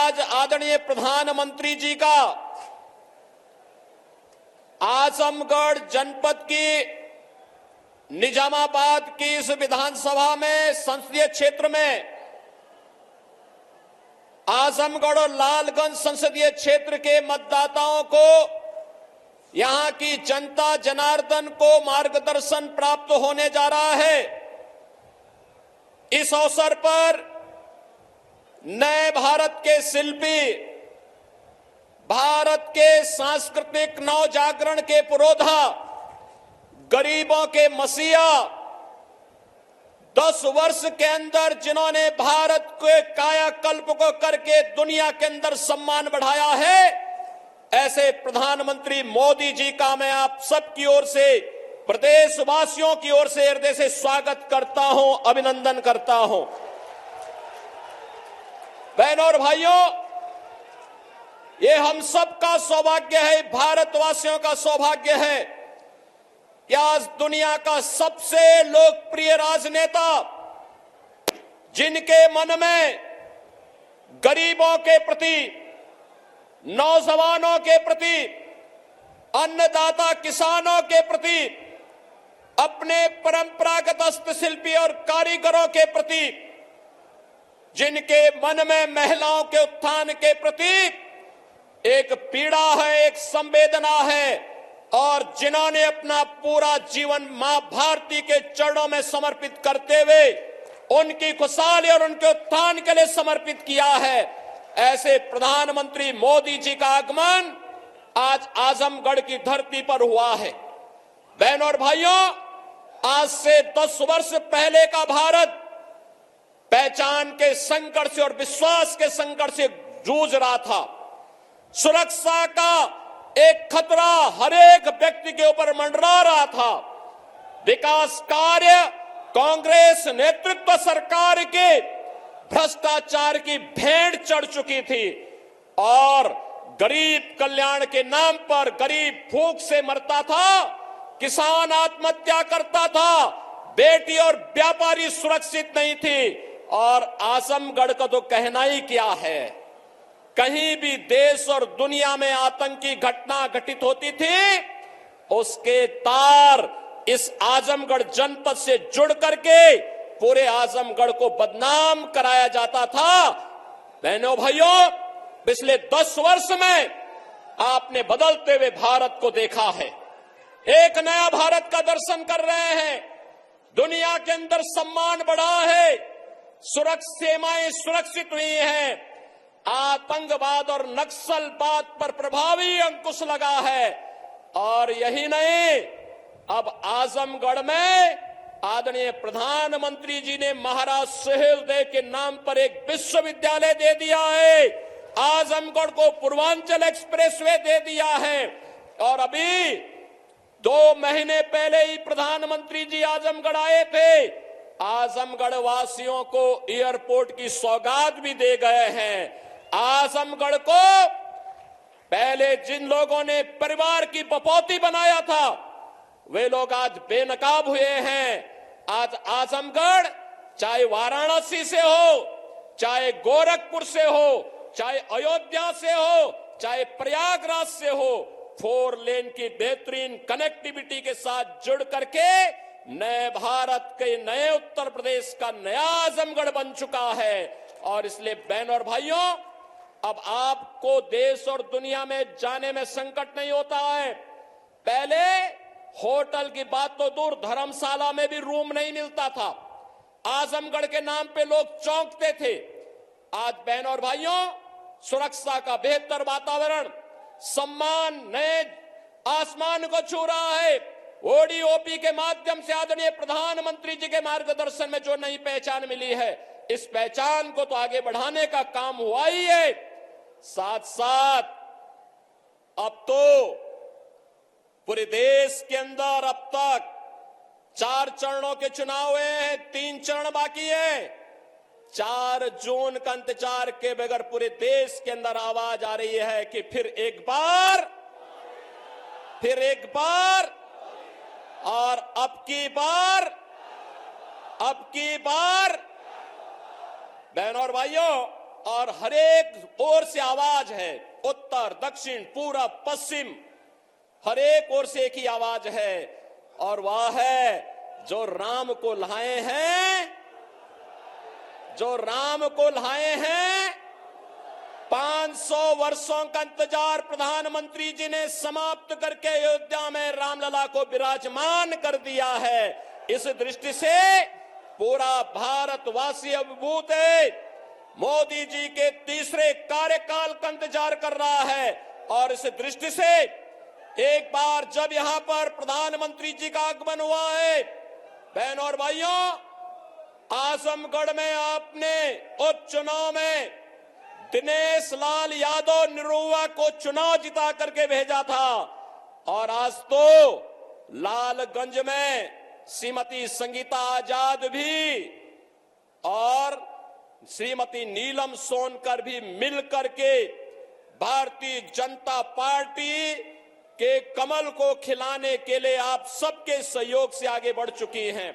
आज आदरणीय प्रधानमंत्री जी का आजमगढ़ जनपद की निजामाबाद की इस विधानसभा में संसदीय क्षेत्र में आजमगढ़ और लालगंज संसदीय क्षेत्र के मतदाताओं को, यहां की जनता जनार्दन को मार्गदर्शन प्राप्त होने जा रहा है। इस अवसर पर नए भारत के शिल्पी, भारत के सांस्कृतिक नवजागरण के पुरोधा, गरीबों के मसीहा, 10 वर्ष के अंदर जिन्होंने भारत के कायाकल्प को करके दुनिया के अंदर सम्मान बढ़ाया है, ऐसे प्रधानमंत्री मोदी जी का मैं आप सबकी ओर से, प्रदेशवासियों की ओर से हृदय से स्वागत करता हूं, अभिनंदन करता हूं। बहनों और भाइयों, ये हम सबका सौभाग्य है, भारतवासियों का सौभाग्य है कि आज दुनिया का सबसे लोकप्रिय राजनेता, जिनके मन में गरीबों के प्रति, नौजवानों के प्रति, अन्नदाता किसानों के प्रति, अपने परंपरागत हस्तशिल्पी और कारीगरों के प्रति, जिनके मन में महिलाओं के उत्थान के प्रति एक पीड़ा है, एक संवेदना है, और जिन्होंने अपना पूरा जीवन मां भारती के चरणों में समर्पित करते हुए उनकी खुशहाली और उनके उत्थान के लिए समर्पित किया है, ऐसे प्रधानमंत्री मोदी जी का आगमन आज आजमगढ़ की धरती पर हुआ है। बहनों और भाइयों, आज से 10 वर्ष पहले का भारत पहचान के संकट से और विश्वास के संकट से जूझ रहा था। सुरक्षा का एक खतरा हर एक व्यक्ति के ऊपर मंडरा रहा था। विकास कार्य कांग्रेस नेतृत्व सरकार के भ्रष्टाचार की भेंट चढ़ चुकी थी और गरीब कल्याण के नाम पर गरीब भूख से मरता था, किसान आत्महत्या करता था, बेटी और व्यापारी सुरक्षित नहीं थी। और आजमगढ़ का तो कहना ही क्या है, कहीं भी देश और दुनिया में आतंकी घटना घटित होती थी, उसके तार इस आजमगढ़ जनपद से जुड़ करके पूरे आजमगढ़ को बदनाम कराया जाता था। बहनों भाइयों, पिछले 10 वर्ष में आपने बदलते हुए भारत को देखा है। एक नया भारत का दर्शन कर रहे हैं। दुनिया के अंदर सम्मान बढ़ा है, सीमाएं सुरक्षित हुई हैं, आतंकवाद और नक्सलवाद पर प्रभावी अंकुश लगा है। और यही नहीं, अब आजमगढ़ में आदरणीय प्रधानमंत्री जी ने महाराज सुहेलदेव के नाम पर एक विश्वविद्यालय दे दिया है, आजमगढ़ को पूर्वांचल एक्सप्रेसवे दे दिया है। और अभी 2 महीने पहले ही प्रधानमंत्री जी आजमगढ़ आए थे, आजमगढ़ वासियों को एयरपोर्ट की सौगात भी दे गए हैं। आजमगढ़ को पहले जिन लोगों ने परिवार की बपौती बनाया था, वे लोग आज बेनकाब हुए हैं। आज आजमगढ़ चाहे वाराणसी से हो, चाहे गोरखपुर से हो, चाहे अयोध्या से हो, चाहे प्रयागराज से हो, 4 लेन की बेहतरीन कनेक्टिविटी के साथ जुड़ करके नए भारत के, नए उत्तर प्रदेश का नया आजमगढ़ बन चुका है। और इसलिए बहनों और भाइयों, अब आपको देश और दुनिया में जाने में संकट नहीं होता है। पहले होटल की बात तो दूर, धर्मशाला में भी रूम नहीं मिलता था। आजमगढ़ के नाम पे लोग चौंकते थे। आज बहनों और भाइयों, सुरक्षा का बेहतर वातावरण, सम्मान नए आसमान को छू रहा है। ओडीओपी के माध्यम से आदरणीय प्रधानमंत्री जी के मार्गदर्शन में जो नई पहचान मिली है, इस पहचान को तो आगे बढ़ाने का काम हुआ ही है। साथ साथ अब तो पूरे देश के अंदर अब तक 4 चरणों के चुनाव हुए हैं, 3 चरण बाकी है। 4 जून का इंतजार के बगैर पूरे देश के अंदर आवाज आ रही है कि फिर एक बार और अब की बार बहनों और भाइयों, और हरेक ओर से आवाज है, उत्तर दक्षिण पूरब पश्चिम, हरेक ओर से एक ही आवाज है, और वह है जो राम को लाए हैं, जो राम को लाए हैं। 500 वर्षों का इंतजार प्रधानमंत्री जी ने समाप्त करके अयोध्या में रामलला को विराजमान कर दिया है। इस दृष्टि से पूरा भारतवासी अभिभूत है, मोदी जी के तीसरे कार्यकाल का इंतजार कर रहा है। और इस दृष्टि से एक बार जब यहां पर प्रधानमंत्री जी का आगमन हुआ है, बहनों और भाइयों, आजमगढ़ में आपने उपचुनाव में दिनेश लाल यादव निरुआ को चुनाव जिता करके भेजा था, और आज तो लालगंज में श्रीमती संगीता आजाद भी और श्रीमती नीलम सोनकर भी मिलकर के भारतीय जनता पार्टी के कमल को खिलाने के लिए आप सबके सहयोग से आगे बढ़ चुकी हैं।